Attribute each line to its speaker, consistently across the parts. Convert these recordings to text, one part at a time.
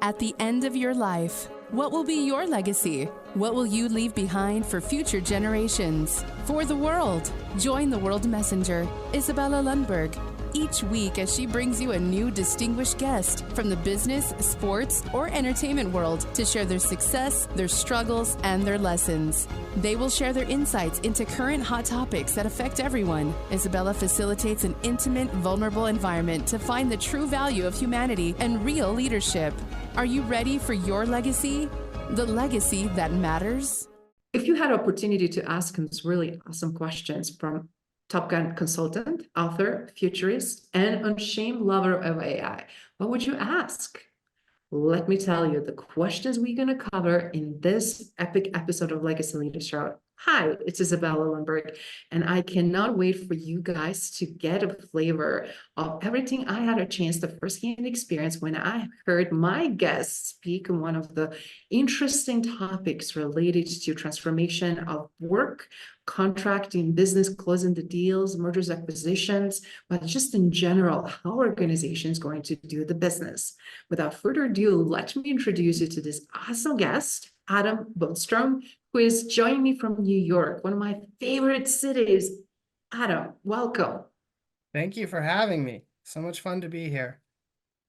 Speaker 1: At the end of your life, what will be your legacy? What will you leave behind for future generations? For the world, join the World Messenger, Izabela Lundberg, each week as she brings you a new distinguished guest from the business, sports, or entertainment world to share their success, their struggles, and their lessons. They will share their insights into current hot topics that affect everyone. Izabela facilitates an intimate, vulnerable environment to find the true value of humanity and real leadership. Are you ready for your legacy? The legacy that matters?
Speaker 2: If you had opportunity to ask him some really awesome questions from Top Gun consultant, author, futurist, and unashamed lover of AI, what would you ask? Let me tell you the questions we're going to cover in this epic episode of Legacy Leadership. Hi, it's Izabela Lundberg, and I cannot wait for you guys to get a flavor of everything I had a chance to firsthand experience when I heard my guests speak on one of the interesting topics related to transformation of work, contracting, business, closing the deals, mergers, acquisitions, but just in general, how organizations going to do the business. Without further ado, let me introduce you to this awesome guest, Adam Boostrom, who is joining me from New York, one of my favorite cities. Adam, welcome.
Speaker 3: Thank you for having me. So much fun to be here.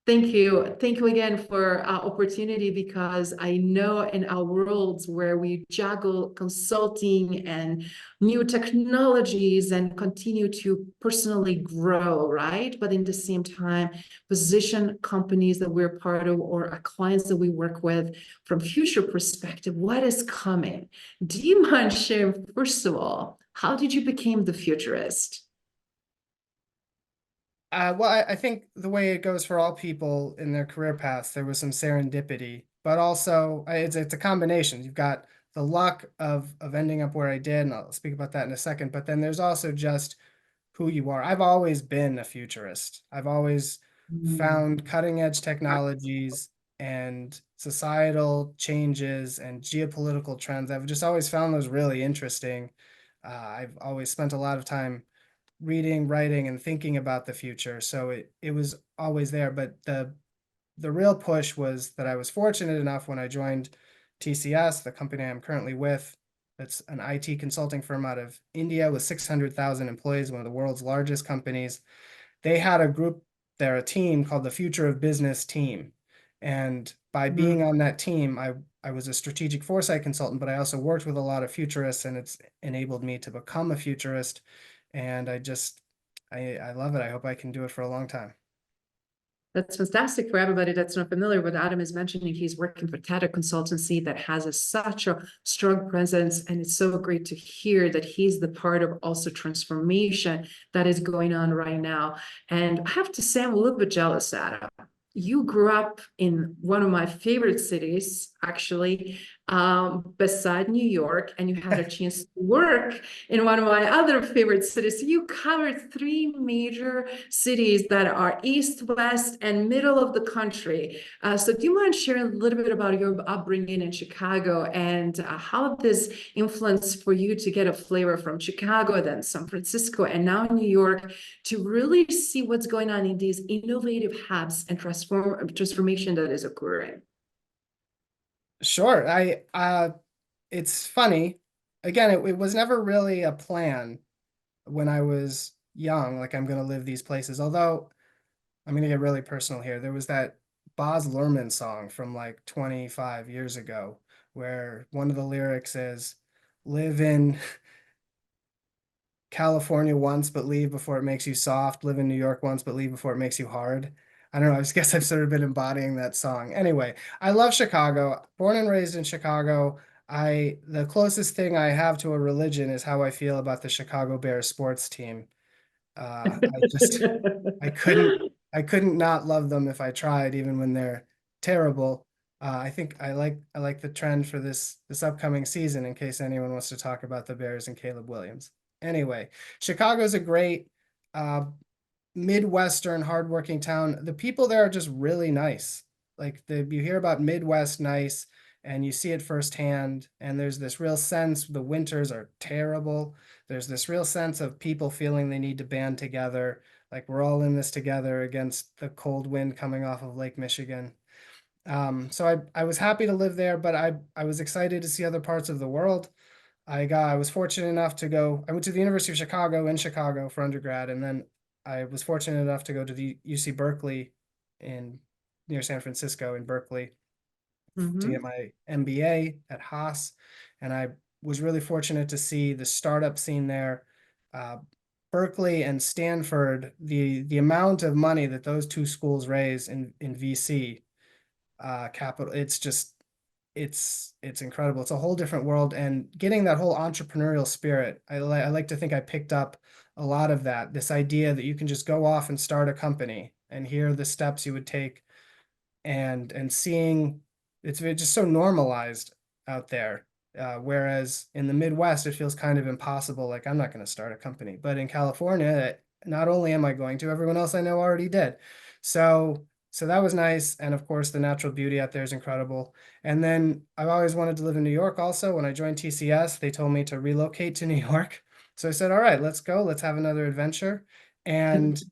Speaker 2: Thank you. Thank you again for opportunity, because I know in our worlds where we juggle consulting and new technologies and continue to personally grow, right? But in the same time, position companies that we're part of or our clients that we work with from future perspective, what is coming? Do you mind sharing, first of all, how did you become the futurist?
Speaker 3: I think the way it goes for all people in their career paths, there was some serendipity, but also it's a combination. You've got the luck of ending up where I did, and I'll speak about that in a second, but then there's also just who you are. I've always been a futurist. I've always found cutting edge technologies and societal changes and geopolitical trends. I've just always found those really interesting. I've always spent a lot of time reading, writing, and thinking about the future. So it was always there. But the real push was that I was fortunate enough when I joined TCS, the company I'm currently with. That's an IT consulting firm out of India with 600,000 employees, one of the world's largest companies. They had a group there, a team called the Future of Business team. And by being on that team, I was a strategic foresight consultant, but I also worked with a lot of futurists, and it's enabled me to become a futurist. And I love it. I hope I can do it for a long time.
Speaker 2: That's fantastic for everybody that's not familiar with Adam is mentioning. He's working for Tata Consultancy that has such a strong presence, and it's so great to hear that he's the part of also transformation that is going on right now. And I have to say, I'm a little bit jealous, Adam. You grew up in one of my favorite cities, actually, beside New York, and you had a chance to work in one of my other favorite cities. So you covered three major cities that are east, west, and middle of the country. So do you mind sharing a little bit about your upbringing in Chicago and how this influenced for you to get a flavor from Chicago, then San Francisco, and now New York, to really see what's going on in these innovative hubs and transformation that is occurring?
Speaker 3: Sure. It's funny. Again, it was never really a plan when I was young, like I'm going to live these places. Although I'm going to get really personal here. There was that Baz Luhrmann song from like 25 years ago, where one of the lyrics is, live in California once, but leave before it makes you soft. Live in New York once, but leave before it makes you hard. I don't know. I just guess I've sort of been embodying that song. Anyway, I love Chicago. Born and raised in Chicago. The closest thing I have to a religion is how I feel about the Chicago Bears sports team. I couldn't not love them if I tried, even when they're terrible. I think I like the trend for this upcoming season, in case anyone wants to talk about the Bears and Caleb Williams. Anyway, Chicago's a great Midwestern hardworking town. The people there are just really nice. Like you hear about Midwest nice, and you see it firsthand. And there's this real sense the winters are terrible. There's this real sense of people feeling they need to band together. Like we're all in this together against the cold wind coming off of Lake Michigan. So I was happy to live there, but I was excited to see other parts of the world. I was fortunate enough to go. I went to the University of Chicago in Chicago for undergrad, and then I was fortunate enough to go to the UC Berkeley in near San Francisco in Berkeley to get
Speaker 2: Mhm.
Speaker 3: my MBA at Haas, and I was really fortunate to see the startup scene there. Uh, Berkeley and Stanford, the amount of money that those two schools raise in VC capital, it's incredible. It's a whole different world, and getting that whole entrepreneurial spirit, I like to think I picked up a lot of that. This idea that you can just go off and start a company, and here are the steps you would take, and seeing it's just so normalized out there. Whereas in the Midwest, it feels kind of impossible. Like, I'm not going to start a company, but in California, not only am I going to, everyone else I know already did. So that was nice. And of course, the natural beauty out there is incredible. And then I've always wanted to live in New York also. When I joined TCS, they told me to relocate to New York. So I said, all right, let's go. Let's have another adventure. And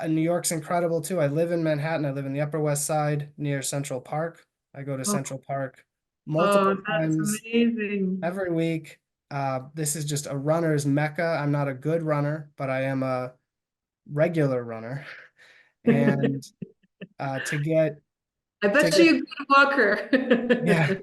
Speaker 3: New York's incredible too. I live in Manhattan. I live in the Upper West Side near Central Park. I go to
Speaker 2: Oh,
Speaker 3: Central Park
Speaker 2: oh,
Speaker 3: multiple
Speaker 2: that's
Speaker 3: times
Speaker 2: amazing.
Speaker 3: every week. This is just a runner's mecca. I'm not a good runner, but I am a regular runner. And to get
Speaker 2: I
Speaker 3: to
Speaker 2: bet
Speaker 3: get
Speaker 2: you a good
Speaker 3: yeah.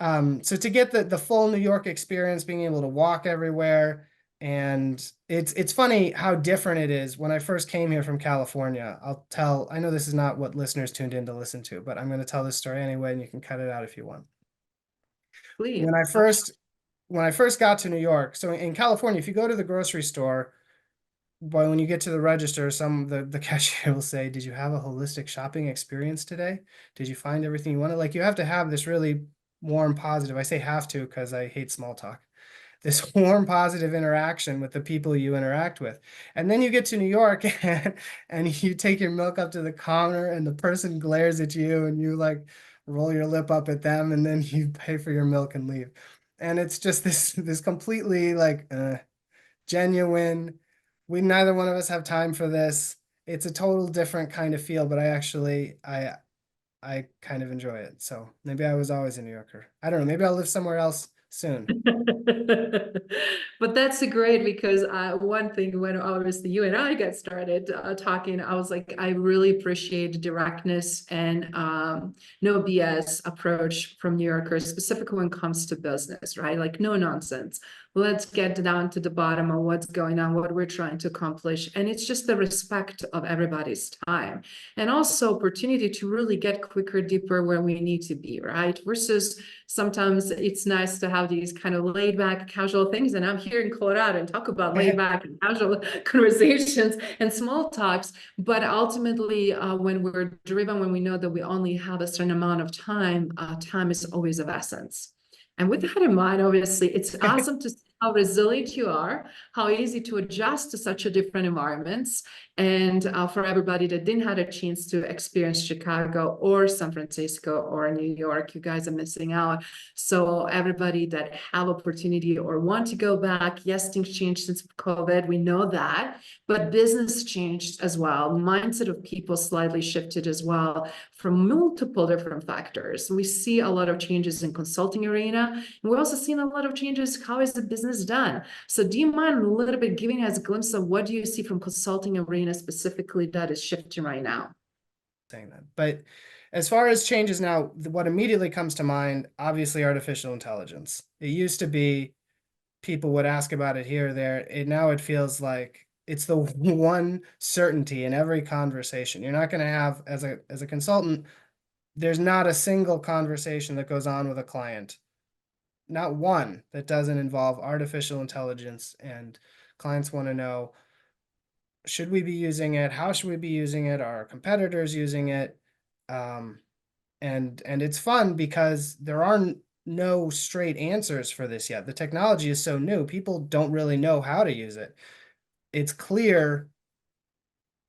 Speaker 2: walker.
Speaker 3: So to get the full New York experience, being able to walk everywhere, and it's funny how different it is. When I first came here from California, I know this is not what listeners tuned in to listen to, but I'm going to tell this story anyway, and you can cut it out if you want.
Speaker 2: Please.
Speaker 3: When I first when I first got to New York, so in California, if you go to the grocery store, boy, when you get to the register, the cashier will say, "Did you have a holistic shopping experience today? Did you find everything you wanted?" Like, you have to have this really warm, positive. I say have to because I hate small talk. This warm, positive interaction with the people you interact with. And then you get to New York and you take your milk up to the counter and the person glares at you and you like roll your lip up at them and then you pay for your milk and leave. And it's just this completely like genuine. We neither one of us have time for this. It's a total different kind of feel, but I kind of enjoy it. So maybe I was always a New Yorker. I don't know. Maybe I'll live somewhere else soon.
Speaker 2: But that's great because one thing when obviously you and I got started talking, I was like, I really appreciate directness and no BS approach from New Yorkers, specifically when it comes to business, right? Like no nonsense. Let's get down to the bottom of what's going on, what we're trying to accomplish. And it's just the respect of everybody's time and also opportunity to really get quicker, deeper where we need to be, right? Versus sometimes it's nice to have these kind of laid back, casual things. And I'm here in Colorado and talk about laid back and casual conversations and small talks. But ultimately, when we're driven, when we know that we only have a certain amount of time, time is always of essence. And with that in mind, obviously, it's awesome to see how resilient you are, how easy to adjust to such a different environments. And for everybody that didn't have a chance to experience Chicago or San Francisco or New York, you guys are missing out. So everybody that have opportunity or want to go back, yes, things changed since COVID, we know that, but business changed as well. Mindset of people slightly shifted as well from multiple different factors. We see a lot of changes in consulting arena, and we're also seeing a lot of changes. How is the business done? So do you mind a little bit giving us a glimpse of what do you see from consulting arena specifically that is shifting right now?
Speaker 3: Saying that. But as far as changes now, what immediately comes to mind, obviously artificial intelligence. It used to be people would ask about it here or there. Now it feels like it's the one certainty in every conversation. You're not going to have, as a consultant, there's not a single conversation that goes on with a client, not one that doesn't involve artificial intelligence. And clients want to know, should we be using it? How should we be using it? Are our competitors using it? Um, and it's fun because there are no straight answers for this yet. The technology is so new, people don't really know how to use it. It's clear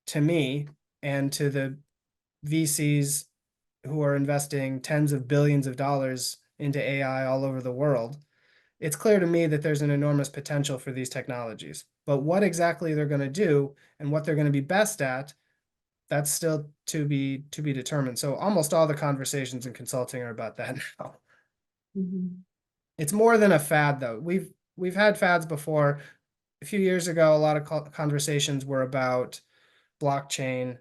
Speaker 3: to me and to the VCs who are investing tens of billions of dollars into AI all over the world. It's clear to me that there's an enormous potential for these technologies. But what exactly they're going to do and what they're going to be best at, that's still to be determined. So almost all the conversations in consulting are about that now.
Speaker 2: Mhm.
Speaker 3: It's more than a fad, though. We've had fads before. A few years ago, a lot of conversations were about blockchain.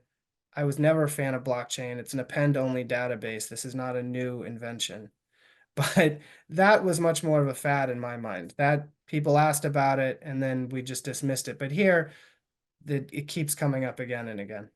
Speaker 3: I was never a fan of blockchain. It's an append-only database. This is not a new invention. But that was much more of a fad in my mind. That people asked about it and then we just dismissed it. But here, it keeps coming up again and again.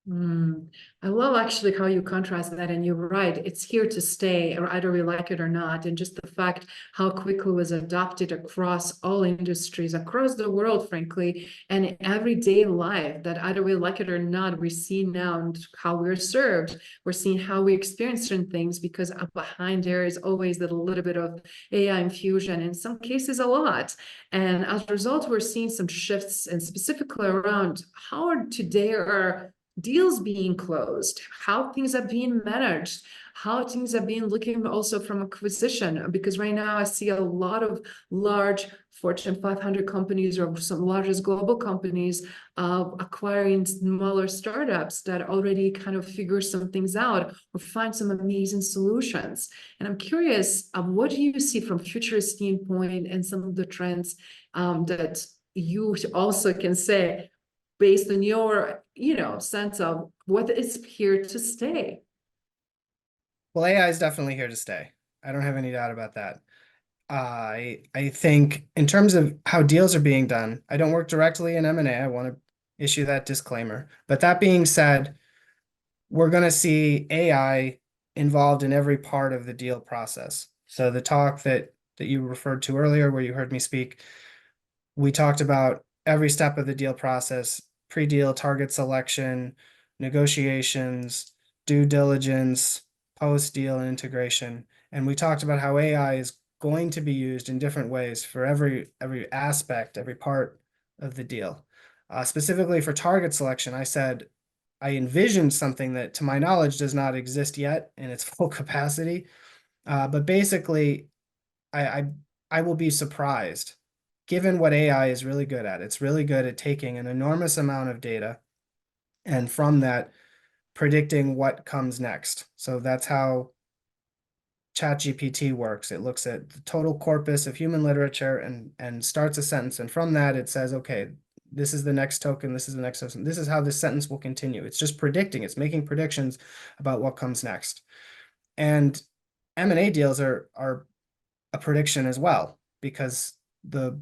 Speaker 2: I love actually how you contrast that, and you're right, it's here to stay, or either we like it or not. And just the fact how quickly it was adopted across all industries, across the world, frankly, and in everyday life, that either we like it or not, we see now how we're served. We're seeing how we experience certain things, because up behind there is always that little bit of AI infusion, in some cases a lot. And as a result, we're seeing some shifts, and specifically around how today are deals being closed, how things are being managed, how things are being looking also from acquisition. Because right now I see a lot of large Fortune 500 companies or some largest global companies acquiring smaller startups that already kind of figure some things out or find some amazing solutions. And I'm curious, what do you see from futurist standpoint and some of the trends that you also can say based on your, sense of what is here to stay?
Speaker 3: Well, AI is definitely here to stay. I don't have any doubt about that. I think in terms of how deals are being done, I don't work directly in M&A. I want to issue that disclaimer. But that being said, we're going to see AI involved in every part of the deal process. So the talk that you referred to earlier, where you heard me speak, we talked about every step of the deal process, pre-deal target selection, negotiations, due diligence, post-deal and integration. And we talked about how AI is going to be used in different ways for every aspect, every part of the deal. Specifically for target selection, I said I envisioned something that, to my knowledge, does not exist yet in its full capacity. But basically, I I will be surprised, given what AI is really good at. It's really good at taking an enormous amount of data and from that predicting what comes next. So that's how ChatGPT works. It looks at the total corpus of human literature and starts a sentence, and from that it says, okay, this is the next token, this is the next token, this is how this sentence will continue. It's just predicting, it's making predictions about what comes next. And M&A deals are a prediction as well, because the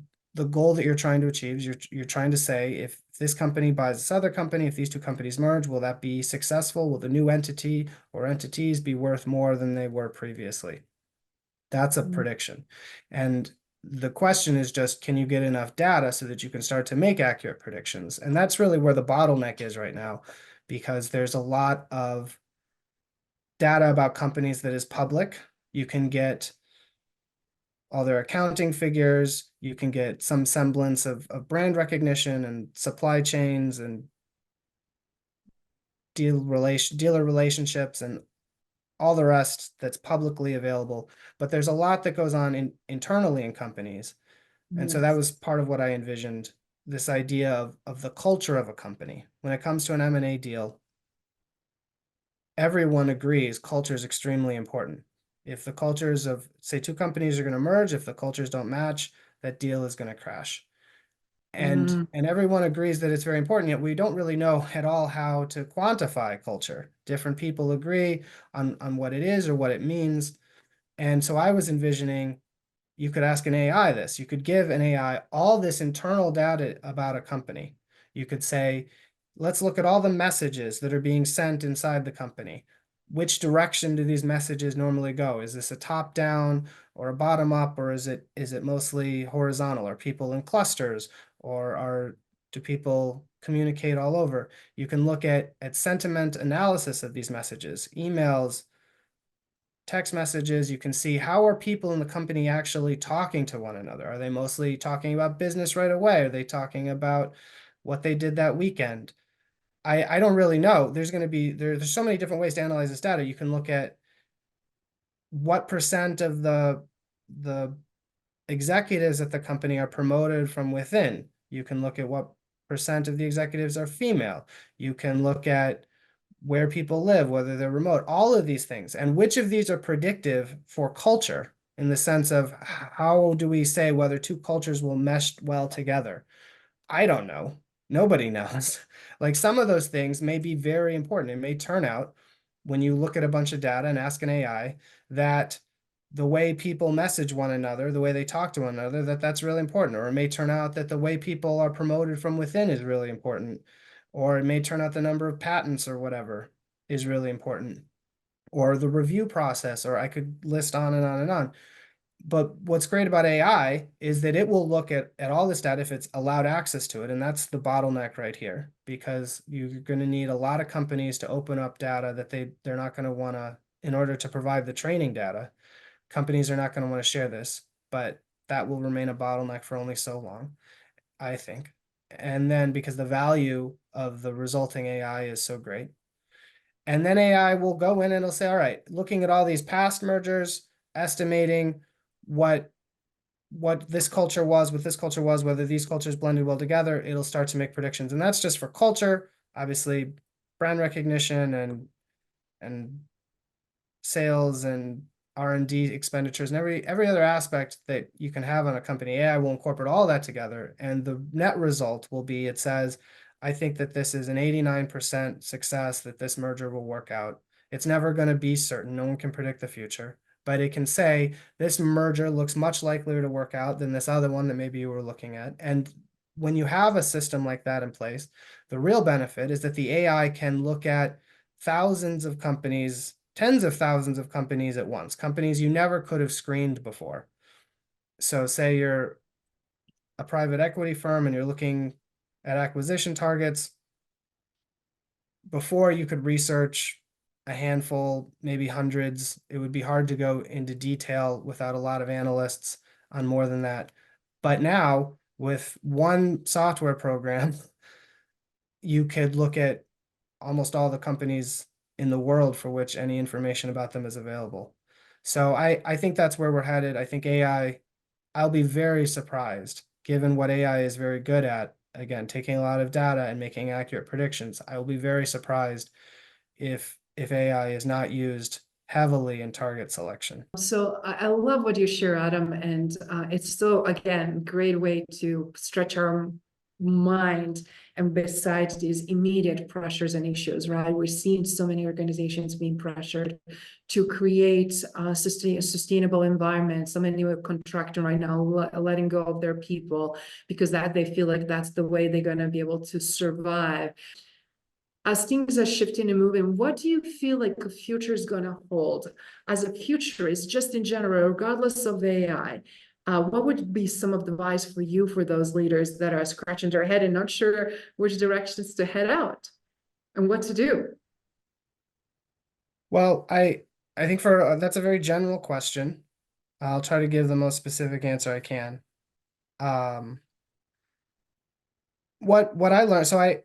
Speaker 3: goal that you're trying to achieve is you're trying to say, if this company buys this other company, if these two companies merge, will that be successful? Will the new entity or entities be worth more than they were previously? That's a prediction. And the question is just, can you get enough data so that you can start to make accurate predictions? And that's really where the bottleneck is right now, because there's a lot of data about companies that is public. You can get all their accounting figures, you can get some semblance of brand recognition and supply chains and dealer relationships and all the rest that's publicly available. But there's a lot that goes on internally in companies. And so that was part of what I envisioned, this idea of the culture of a company. When it comes to an M&A deal, everyone agrees culture is extremely important. If the cultures of, say, two companies are going to merge, if the cultures don't match, that deal is going to crash. And everyone agrees that it's very important, yet we don't really know at all how to quantify culture. Different people agree on what it is or what it means. And so I was envisioning, you could ask an AI this. You could give an AI all this internal data about a company. You could say, let's look at all the messages that are being sent inside the company. Which direction do these messages normally go? Is this a top down or a bottom up, or is it mostly horizontal? Are people in clusters, or do people communicate all over? You can look at sentiment analysis of these messages, emails, text messages. You can see, how are people in the company actually talking to one another? Are they mostly talking about business right away? Are they talking about what they did that weekend? I don't really know. There's going to be, there's so many different ways to analyze this data. You can look at what percent of the executives at the company are promoted from within. You can look at what of the executives are female. You can look at where people live, whether they're remote, all of these things. And which of these are predictive for culture in the sense of how do we say whether two cultures will mesh well together? I don't know. Nobody knows. Like some of those things may be very important. It may turn out when you look at a bunch of data and ask an AI that the way people message one another, the way they talk to one another, that's really important. Or it may turn out that the way people are promoted from within is really important. Or it may turn out the number of patents or whatever is really important. Or the review process, or I could list on and on and on. But what's great about AI is that it will look at all this data if it's allowed access to it. And that's the bottleneck right here, because you're going to need a lot of companies to open up data that they're not going to want to, in order to provide the training data. Companies are not going to want to share this, but that will remain a bottleneck for only so long, I think. And then because the value of the resulting AI is so great. And then AI will go in and it'll say, all right, looking at all these past mergers, estimating what this culture was, what this culture was, whether these cultures blended well together, it'll start to make predictions. And that's just for culture, obviously brand recognition and sales and R&D expenditures and every other aspect that you can have on a company. AI will incorporate all that together. And the net result will be, it says, I think that this is an 89% success that this merger will work out. It's never going to be certain. No one can predict the future. But it can say this merger looks much likelier to work out than this other one that maybe you were looking at. And when you have a system like that in place, the real benefit is that the AI can look at thousands of companies, tens of thousands of companies at once, companies you never could have screened before. So say you're a private equity firm and you're looking at acquisition targets. Before you could research a handful, maybe hundreds. It would be hard to go into detail without a lot of analysts on more than that. But now with one software program, you could look at almost all the companies in the world for which any information about them is available. So I think that's where we're headed. I think AI, I'll be very surprised given what AI is very good at. Again, taking a lot of data and making accurate predictions. I will be very surprised if AI is not used heavily in target selection.
Speaker 2: So I love what you share, Adam, and it's so, again, great way to stretch our mind. And besides these immediate pressures and issues, right? We're seeing so many organizations being pressured to create a sustainable environment. So many are contracting right now, letting go of their people because that they feel like that's the way they're going to be able to survive. As things are shifting and moving, what do you feel like the future is going to hold? As a futurist, just in general, regardless of AI, what would be some of the advice for you for those leaders that are scratching their head and not sure which directions to head out and what to do?
Speaker 3: Well, I think for that's a very general question. I'll try to give the most specific answer I can. What I learned, so I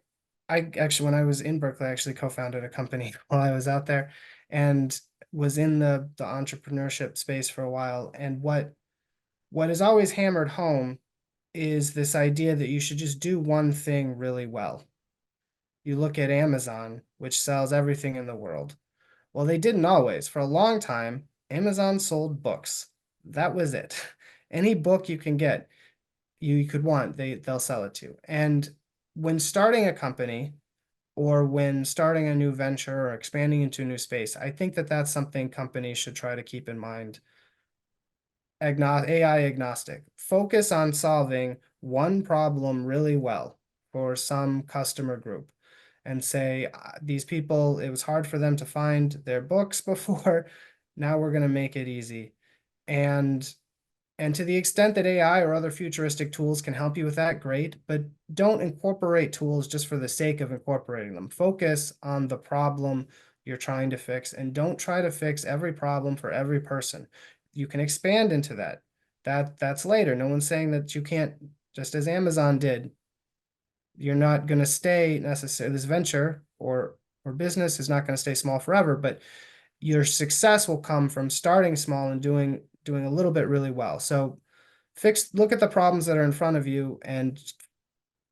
Speaker 3: actually, when I was in Berkeley, I actually co-founded a company while I was out there and was in the entrepreneurship space for a while. And what is always hammered home is this idea that you should just do one thing really well. You look at Amazon, which sells everything in the world. Well, they didn't always. For a long time, Amazon sold books. That was it. Any book you can get, you could want, they'll sell it to. And when starting a company or when starting a new venture or expanding into a new space, I think that that's something companies should try to keep in mind. AI agnostic. Focus on solving one problem really well for some customer group and say, these people, it was hard for them to find their books before. Now we're going to make it easy. And to the extent that AI or other futuristic tools can help you with that, great, but don't incorporate tools just for the sake of incorporating them. Focus on the problem you're trying to fix and don't try to fix every problem for every person. You can expand into that. That's later. No one's saying that you can't, just as Amazon did. You're not going to stay necessarily, this venture or business is not going to stay small forever, but your success will come from starting small and doing a little bit really well. So look at the problems that are in front of you and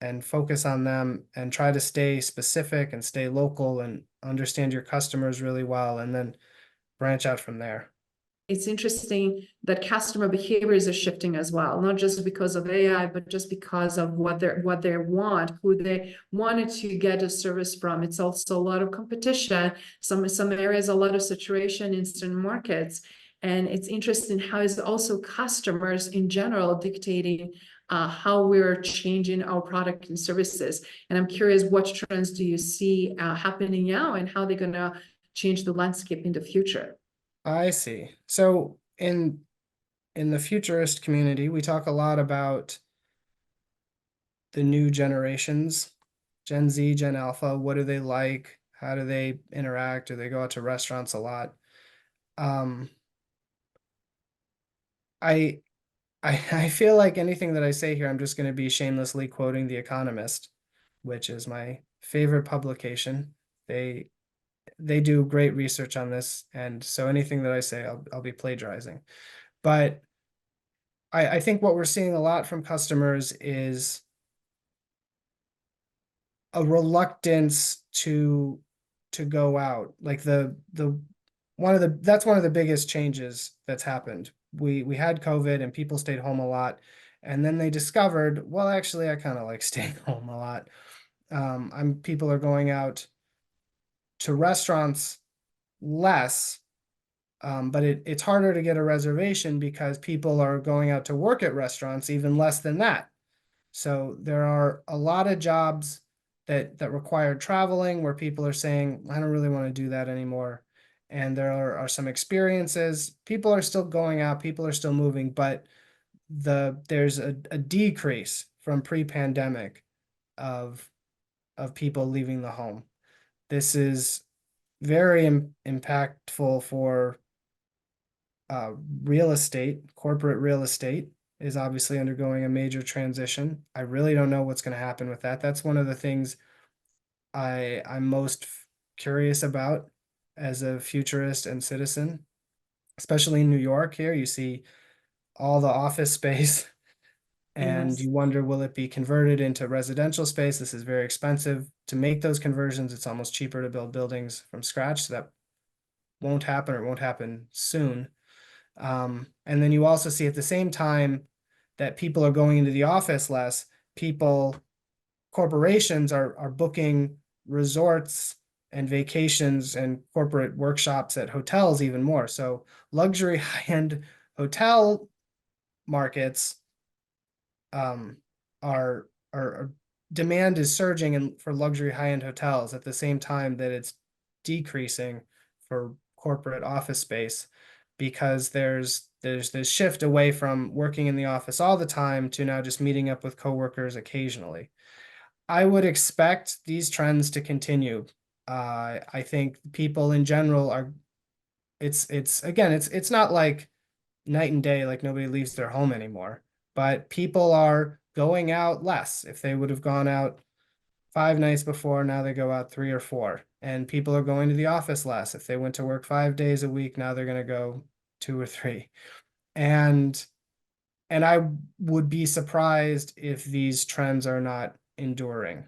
Speaker 3: and focus on them and try to stay specific and stay local and understand your customers really well, and then branch out from there.
Speaker 2: It's interesting that customer behaviors are shifting as well, not just because of AI, but just because of what they want, who they wanted to get a service from. It's also a lot of competition. Some areas, a lot of saturation, instant markets. And it's interesting how it's also customers in general dictating how we're changing our product and services. And I'm curious, what trends do you see happening now, and how they're going to change the landscape in the future?
Speaker 3: I see. So in the futurist community, we talk a lot about the new generations, Gen Z, Gen Alpha. What do they like? How do they interact? Do they go out to restaurants a lot? Um, I I feel like anything that I say here, I'm just going to be shamelessly quoting The Economist, which is my favorite publication. They do great research on this, and so anything that I say, I'll be plagiarizing. But I think what we're seeing a lot from customers is a reluctance to go out. Like that's one of the biggest changes that's happened. We had COVID and people stayed home a lot, and then they discovered, well, actually, I kind of like staying home a lot. People are going out to restaurants less, but it's harder to get a reservation because people are going out to work at restaurants even less than that. So there are a lot of jobs that require traveling where people are saying, I don't really want to do that anymore. And there are some experiences. People are still going out, people are still moving, but there's a decrease from pre-pandemic of people leaving the home. This is very impactful for real estate. Corporate real estate is obviously undergoing a major transition. I really don't know what's going to happen with that. That's one of the things I'm most curious about as a futurist and citizen, especially in New York. Here you see all the office space and
Speaker 2: Yes.
Speaker 3: you wonder, will it be converted into residential space? This is very expensive to make those conversions. It's almost cheaper to build buildings from scratch. So that won't happen, or won't happen soon. And then you also see at the same time that people are going into the office less, corporations are booking resorts and vacations and corporate workshops at hotels even more. So luxury high-end hotel markets are demand is surging for luxury high-end hotels at the same time that it's decreasing for corporate office space, because there's this shift away from working in the office all the time to now just meeting up with coworkers occasionally. I would expect these trends to continue. I think people in general are, it's not like night and day, like nobody leaves their home anymore, but people are going out less. If they would have gone out 5 nights before, now they go out 3 or 4. And people are going to the office less. If they went to work 5 days a week, now they're going to go 2 or 3. And I would be surprised if these trends are not enduring,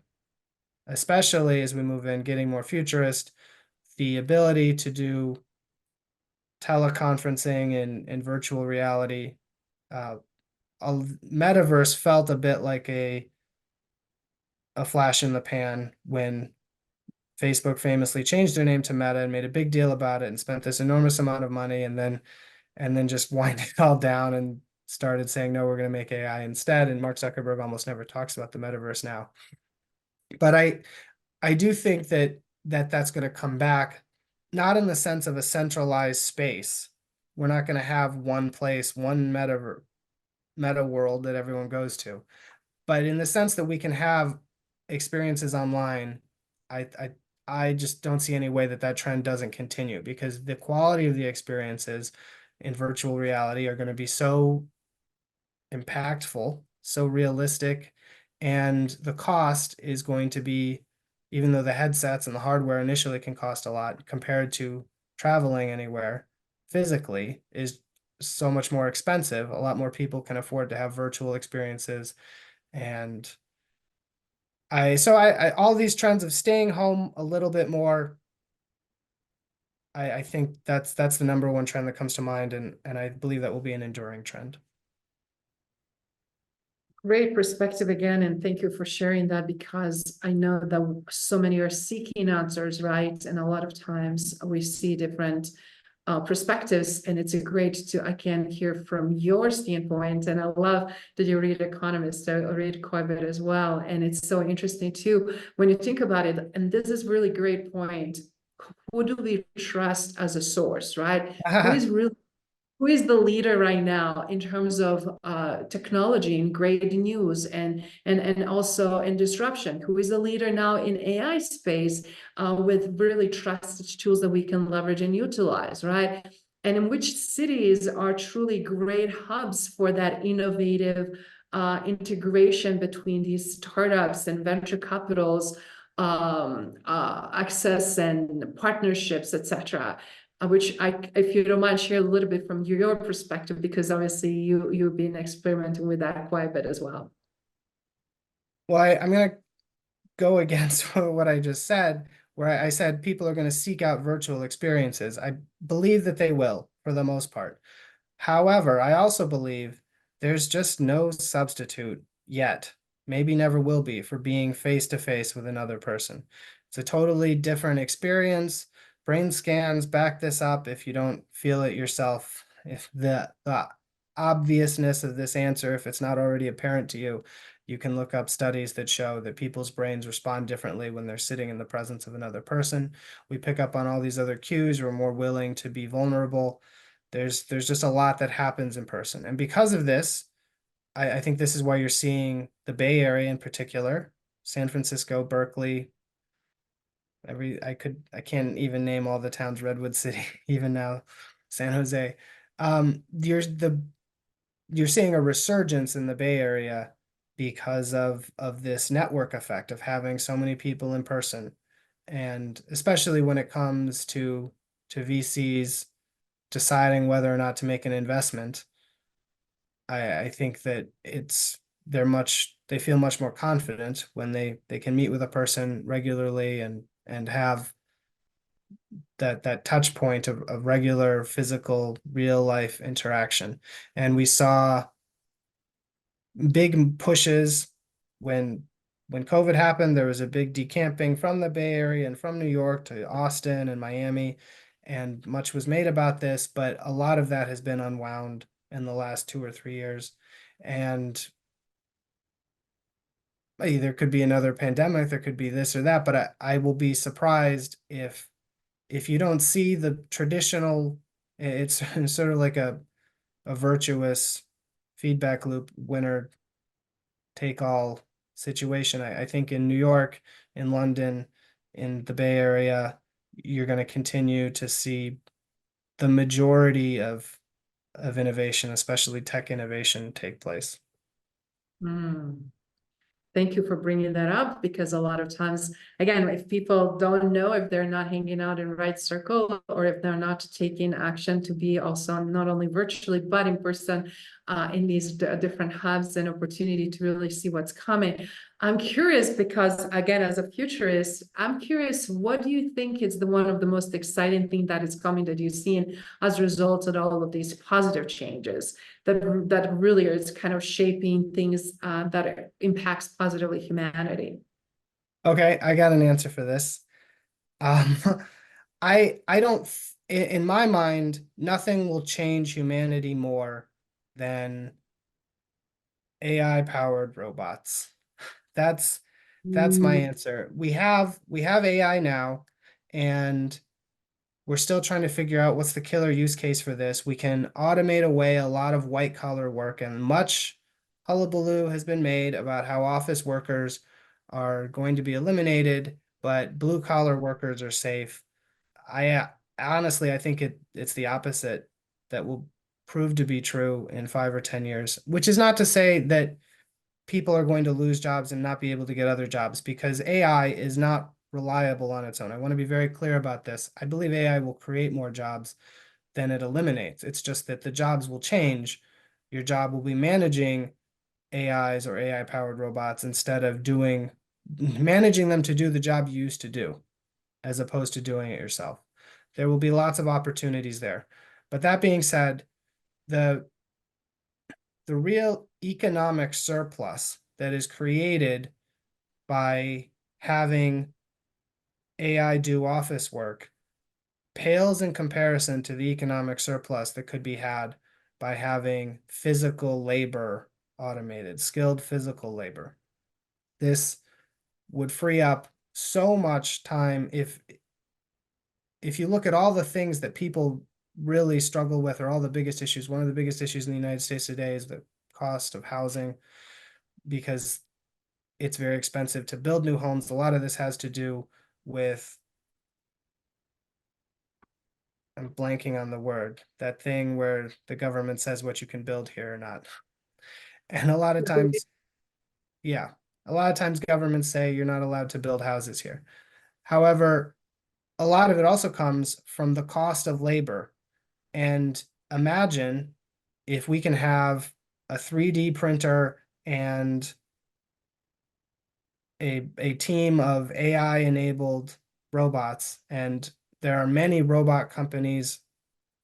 Speaker 3: especially as we move in, getting more futurist, the ability to do teleconferencing and virtual reality. A metaverse felt a bit like a flash in the pan when Facebook famously changed their name to Meta and made a big deal about it and spent this enormous amount of money, and then just winded it all down and started saying, no, we're going to make AI instead. And Mark Zuckerberg almost never talks about the metaverse now. But I do think that's going to come back, not in the sense of a centralized space. We're not going to have one place, one meta world that everyone goes to, but in the sense that we can have experiences online. I just don't see any way that trend doesn't continue, because the quality of the experiences in virtual reality are going to be so impactful, so realistic, and the cost is going to be, even though the headsets and the hardware initially can cost a lot, compared to traveling anywhere physically, is so much more expensive. A lot more people can afford to have virtual experiences, and I all these trends of staying home a little bit more, I think that's the number one trend that comes to mind, and I believe that will be an enduring trend.
Speaker 2: Great perspective again, and thank you for sharing that, because I know that so many are seeking answers, right? And a lot of times we see different perspectives, and it's great to, I can hear from your standpoint. And I love that you read Economist. I read quite a bit as well, and it's so interesting too when you think about it. And this is really great point. Who do we trust as a source, right? Who is the leader right now in terms of technology and great news and also in disruption? Who is the leader now in AI space with really trusted tools that we can leverage and utilize, right? And in which cities are truly great hubs for that innovative integration between these startups and venture capitals, access and partnerships, etc. Which if you don't mind, share a little bit from your perspective, because obviously you've been experimenting with that quite a bit as well.
Speaker 3: Well, I'm going to go against what I just said, where I said people are going to seek out virtual experiences. I believe that they will, for the most part. However, I also believe there's just no substitute yet, maybe never will be, for being face to face with another person. It's a totally different experience. Brain scans back this up if you don't feel it yourself. If the obviousness of this answer, if it's not already apparent to you, you can look up studies that show that people's brains respond differently when they're sitting in the presence of another person. We pick up on all these other cues. We're more willing to be vulnerable. There's just a lot that happens in person. And because of this, I think this is why you're seeing the Bay Area in particular, San Francisco, Berkeley, I can't even name all the towns, Redwood City, even now, San Jose. You're seeing a resurgence in the Bay Area because of this network effect of having so many people in person. And especially when it comes to VCs deciding whether or not to make an investment, I think that they feel much more confident when they can meet with a person regularly and have that touch point of regular physical real life interaction. And we saw big pushes when COVID happened. There was a big decamping from the Bay Area and from New York to Austin and Miami, and much was made about this, but a lot of that has been unwound in the last 2 or 3 years. And there could be another pandemic, there could be this or that, but I will be surprised if you don't see the traditional, it's sort of like a virtuous feedback loop, winner take all situation. I think in New York, in London, in the Bay Area, you're going to continue to see the majority of innovation, especially tech innovation, take place.
Speaker 2: Thank you for bringing that up, because a lot of times, again, if people don't know, if they're not hanging out in right circle, or if they're not taking action to be also not only virtually but in person in these different hubs and opportunity to really see what's coming. I'm curious because, again, as a futurist, I'm curious, what do you think is one of the most exciting thing that is coming that you've seen as a result of all of these positive changes that really is kind of shaping things that impacts positively humanity?
Speaker 3: Okay, I got an answer for this. Um, I don't, in my mind, nothing will change humanity more than AI powered robots. That's my answer. We have AI now, and we're still trying to figure out what's the killer use case for this. We can automate away a lot of white collar work, and much hullabaloo has been made about how office workers are going to be eliminated, but blue collar workers are safe. I honestly, I think it's the opposite that will prove to be true in 5 or 10 years, which is not to say that people are going to lose jobs and not be able to get other jobs, because AI is not reliable on its own. I want to be very clear about this. I believe AI will create more jobs than it eliminates. It's just that the jobs will change. Your job will be managing AIs or AI powered robots instead of doing managing them to do the job you used to do, as opposed to doing it yourself. There will be lots of opportunities there. But that being said, the real economic surplus that is created by having AI do office work pales in comparison to the economic surplus that could be had by having physical labor automated, skilled physical labor. This would free up so much time. If you look at all the things that people really struggle with, or all the biggest issues, one of the biggest issues in the United States today is the cost of housing, because it's very expensive to build new homes. A lot of this has to do with, I'm blanking on the word, that thing where the government says what you can build here or not. And a lot of times, yeah, a lot of times governments say you're not allowed to build houses here. However, a lot of it also comes from the cost of labor. And imagine if we can have a 3D printer and a team of AI enabled robots, and there are many robot companies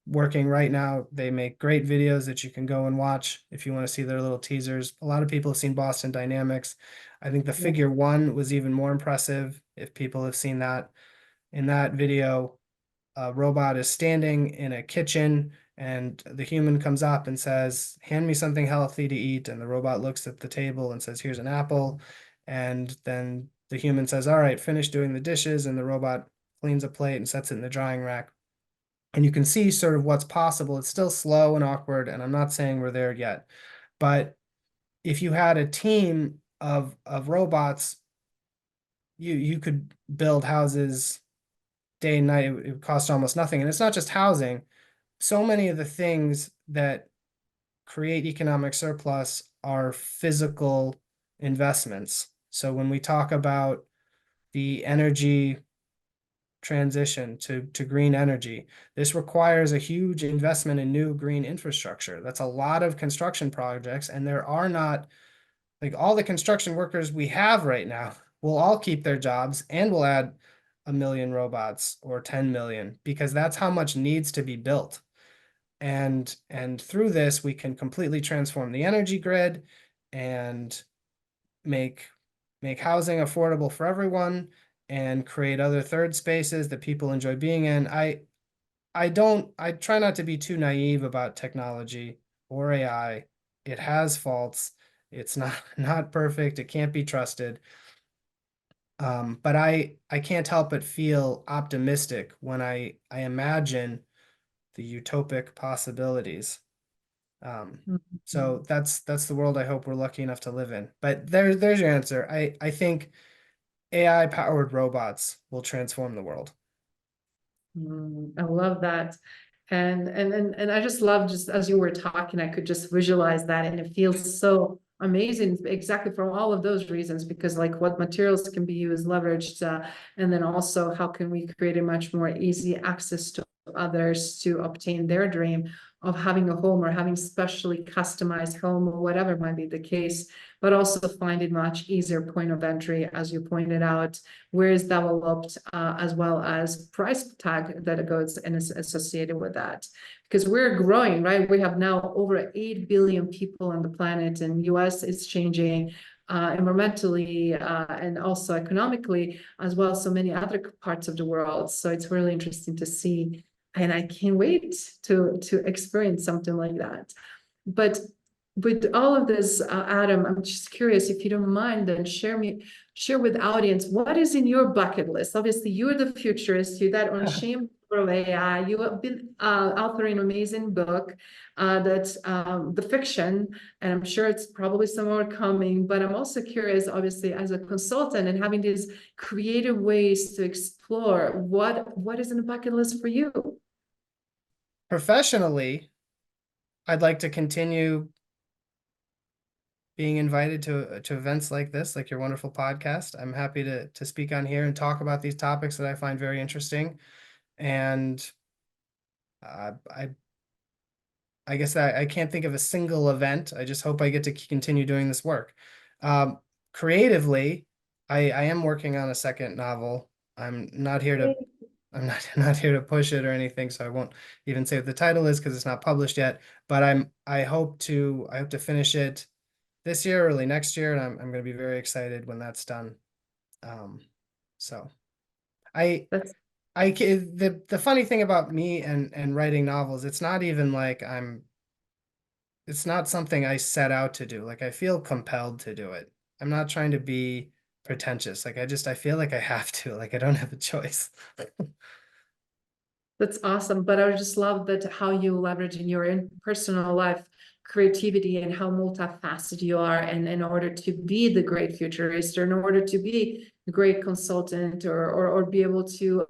Speaker 3: working right now. They make great videos that you can go and watch if you want to see their little teasers. A lot of people have seen Boston Dynamics. I think the figure one was even more impressive if people have seen that. In that video, a robot is standing in a kitchen and the human comes up and says, hand me something healthy to eat. And the robot looks at the table and says, here's an apple. And then the human says, all right, finish doing the dishes. And the robot cleans a plate and sets it in the drying rack. And you can see sort of what's possible. It's still slow and awkward, and I'm not saying we're there yet. But if you had a team of robots, you could build houses day and night. It would cost almost nothing. And it's not just housing. So many of the things that create economic surplus are physical investments. So when we talk about the energy transition to green energy, this requires a huge investment in new green infrastructure. That's a lot of construction projects, and there are not, like, all the construction workers we have right now will all keep their jobs, and we'll add 1 million robots or 10 million, because that's how much needs to be built. And through this, we can completely transform the energy grid and make housing affordable for everyone, and create other third spaces that people enjoy being in. I try not to be too naive about technology or AI. It has faults. It's not perfect. It can't be trusted. But I can't help but feel optimistic when I imagine the utopic possibilities. So that's the world I hope we're lucky enough to live in. But there's your answer. I think AI powered robots will transform the world.
Speaker 2: I love that. And I just love, just as you were talking, I could just visualize that, and it feels so amazing, exactly for all of those reasons, because like what materials can be used, leveraged, and then also how can we create a much more easy access to others to obtain their dream of having a home, or having specially customized home, or whatever might be the case, but also find a much easier point of entry, as you pointed out, where is developed, as well as price tag that goes and is associated with that. Because we're growing, right? We have now over 8 billion people on the planet, and US is changing environmentally, and also economically, as well as so many other parts of the world. So it's really interesting to see, and I can't wait to experience something like that. But with all of this, Adam, I'm just curious, if you don't mind, then share with the audience, what is in your bucket list? Obviously, you're the futurist, you're that unashamed of AI. You have been authoring an amazing book, that's the fiction, and I'm sure it's probably some more coming. But I'm also curious, obviously, as a consultant and having these creative ways to explore, what is in the bucket list for you?
Speaker 3: Professionally, I'd like to continue being invited to events like this, like your wonderful podcast. I'm happy to speak on here and talk about these topics that I find very interesting. And I guess I can't think of a single event. I just hope I get to continue doing this work. Creatively, I am working on a second novel. I'm not here to I'm not not here to push it or anything, so I won't even say what the title is because it's not published yet. But I hope to finish it this year, early next year, and I'm going to be very excited when that's done. So I
Speaker 2: That's
Speaker 3: the funny thing about me and writing novels, it's not even like it's not something I set out to do. Like I feel compelled to do it. I'm not trying to be pretentious. Like I feel like I have to. Like I don't have a choice.
Speaker 2: That's awesome. But I just love that how you leverage in your personal life creativity and how multifaceted you are. And in order to be the great futurist, or in order to be a great consultant, or be able to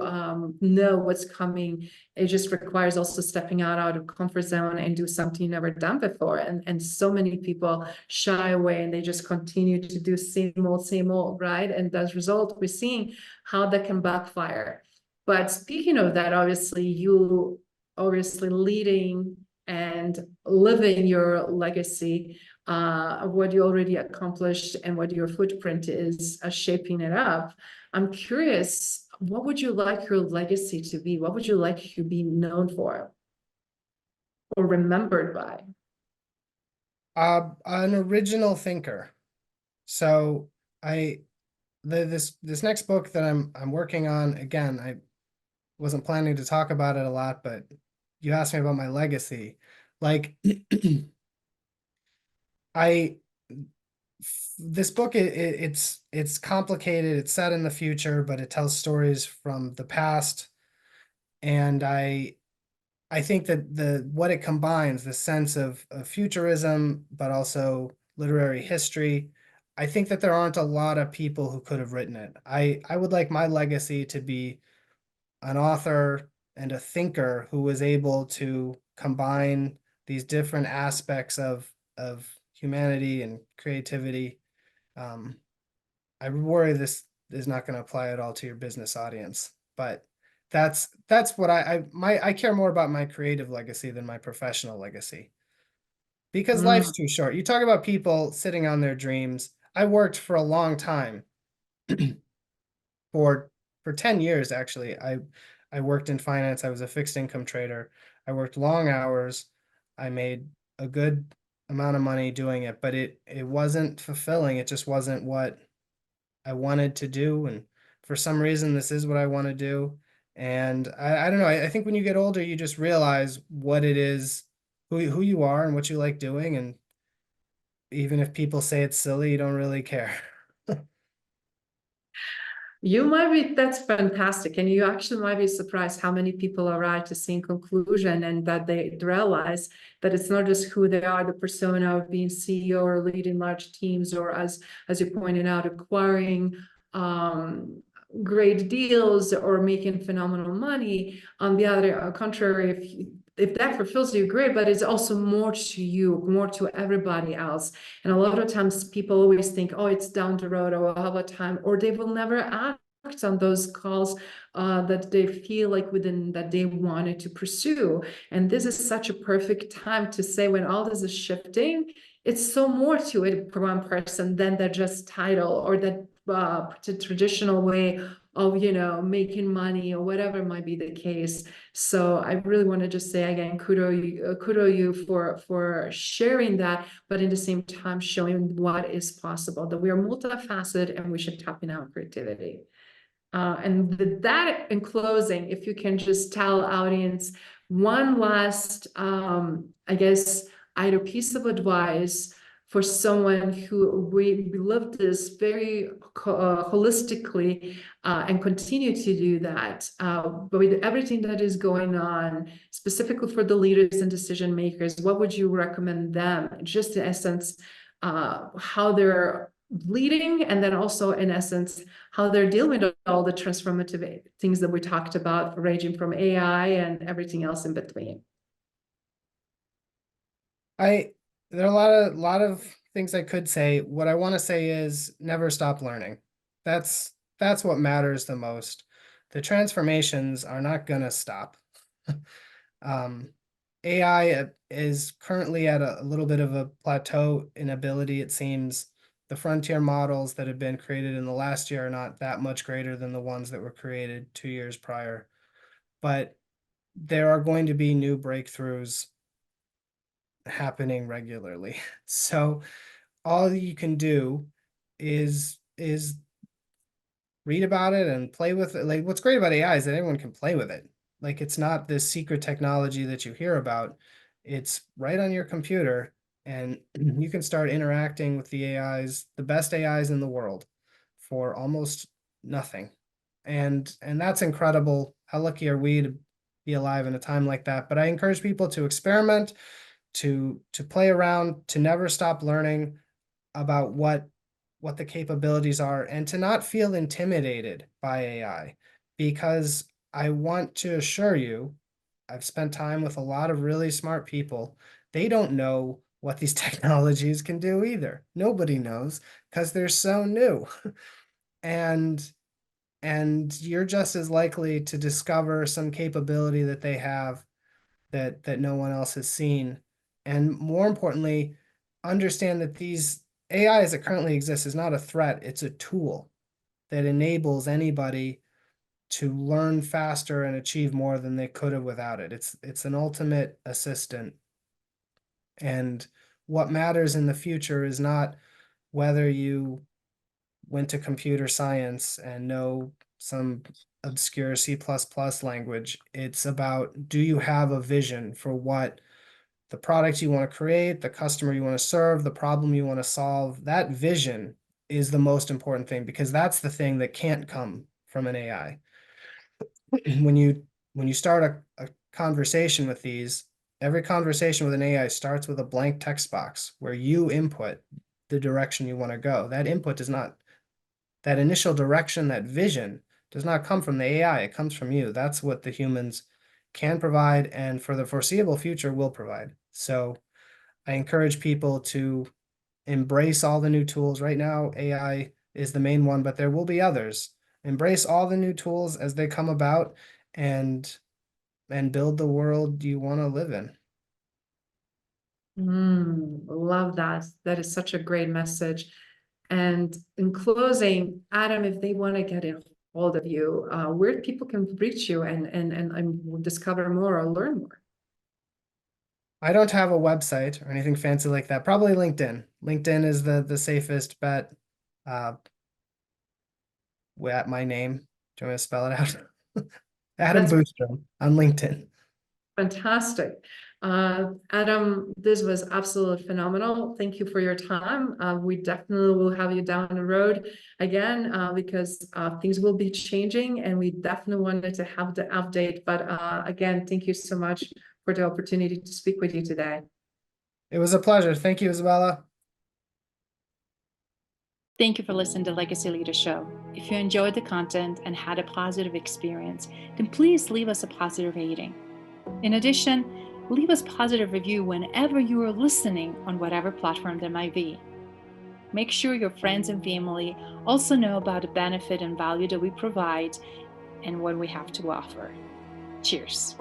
Speaker 2: know what's coming, it just requires also stepping out of comfort zone and do something you've never done before. And so many people shy away and they just continue to do same old, right? And as a result, we're seeing how that can backfire. But speaking of that, obviously, you obviously leading and living your legacy of what you already accomplished and what your footprint is, shaping it up. I'm curious, what would you like your legacy to be? What would you like to be known for or remembered by?
Speaker 3: An original thinker. So I this next book that I'm working on, again, I wasn't planning to talk about it a lot, but you asked me about my legacy. Like I this book it's complicated. It's set in the future, but it tells stories from the past. And I think that the what it combines, the sense of futurism, but also literary history. I think that there aren't a lot of people who could have written it. I would like my legacy to be an author and a thinker who was able to combine these different aspects of humanity and creativity. Um, I worry this is not going to apply at all to your business audience, but that's what I care more about my creative legacy than my professional legacy because life's
Speaker 2: Mm.
Speaker 3: too short. You talk about people sitting on their dreams. I worked for a long time for 10 years actually. I worked in finance. I was a fixed income trader. I worked long hours. I made a good amount of money doing it, but it wasn't fulfilling. It just wasn't what I wanted to do. And for some reason, this is what I want to do. And I don't know. I think when you get older, you just realize what it is, who you are and what you like doing. And even if people say it's silly, you don't really care.
Speaker 2: You might be, that's fantastic. And you actually might be surprised how many people arrive to same conclusion, and that they realize that it's not just who they are, the persona of being CEO or leading large teams, or as you pointed out, acquiring great deals or making phenomenal money. On the other contrary, if that fulfills you, great, but it's also more to you, more to everybody else. And a lot of times people always think, oh, it's down the road, or I'll have a time, or they will never act on those calls that they feel like within that they wanted to pursue. And this is such a perfect time to say, when all this is shifting, it's so more to it for one person than that just title, or that traditional way of making money, or whatever might be the case. So I really want to just say again, kudo you for sharing that, but at the same time showing what is possible, that we are multifaceted and we should tap in our creativity. And with that, in closing, if you can just tell audience one last, I guess, either piece of advice for someone who we lived this very holistically, and continue to do that, but with everything that is going on, specifically for the leaders and decision makers, what would you recommend them? Just in essence, how they're leading, and then also in essence how they're dealing with all the transformative things that we talked about, ranging from AI and everything else in between.
Speaker 3: There are a lot of things I could say. What I want to say is never stop learning. That's what matters the most. The transformations are not gonna stop. AI is currently at a little bit of a plateau in ability, it seems, the frontier models that have been created in the last year are not that much greater than the ones that were created 2 years prior. But there are going to be new breakthroughs happening regularly. So all you can do is read about it and play with it. Like, what's great about AI is that everyone can play with it. Like, it's not this secret technology that you hear about. It's right on your computer, and you can start interacting with the AIs, the best AIs in the world, for almost nothing. And that's incredible. How lucky are we to be alive in a time like that? But I encourage people to experiment, to play around, to never stop learning about what the capabilities are, and to not feel intimidated by AI, because I want to assure you, I've spent time with a lot of really smart people. They don't know what these technologies can do either. Nobody knows, because they're so new. and you're just as likely to discover some capability that they have that no one else has seen. And more importantly, understand that these AI as it currently exists is not a threat, it's a tool that enables anybody to learn faster and achieve more than they could have without it. It's an ultimate assistant. And what matters in the future is not whether you went to computer science and know some obscure C++ language. It's about, do you have a vision for what the product you want to create, the customer you want to serve, the problem you want to solve? That vision is the most important thing, because that's the thing that can't come from an AI. When you start a conversation with these, every conversation with an AI starts with a blank text box where you input the direction you want to go. That input does not, that initial direction, that vision does not come from the AI, it comes from you. That's what the humans can provide, and for the foreseeable future will provide. So I encourage people to embrace all the new tools. Right now, AI is the main one, but there will be others. Embrace all the new tools as they come about, and build the world you want to live in.
Speaker 2: Love that. That is such a great message. And in closing, Adam, if they want to get a hold of you, where people can reach you and discover more or learn more?
Speaker 3: I don't have a website or anything fancy like that. Probably LinkedIn. LinkedIn is the safest bet. At my name. Do you want me to spell it out? Adam
Speaker 2: That's
Speaker 3: Boostrom on LinkedIn.
Speaker 2: fantastic. Adam, this was absolutely phenomenal. Thank you for your time. We definitely will have you down the road again, because things will be changing, and we definitely wanted to have the update. But again, thank you so much for the opportunity to speak with you today.
Speaker 3: It was a pleasure. Thank you, Izabela.
Speaker 4: Thank you for listening to Legacy Leader Show. If you enjoyed the content and had a positive experience, then please leave us a positive rating. In addition, leave us a positive review whenever you are listening on whatever platform there might be. Make sure your friends and family also know about the benefit and value that we provide and what we have to offer. Cheers.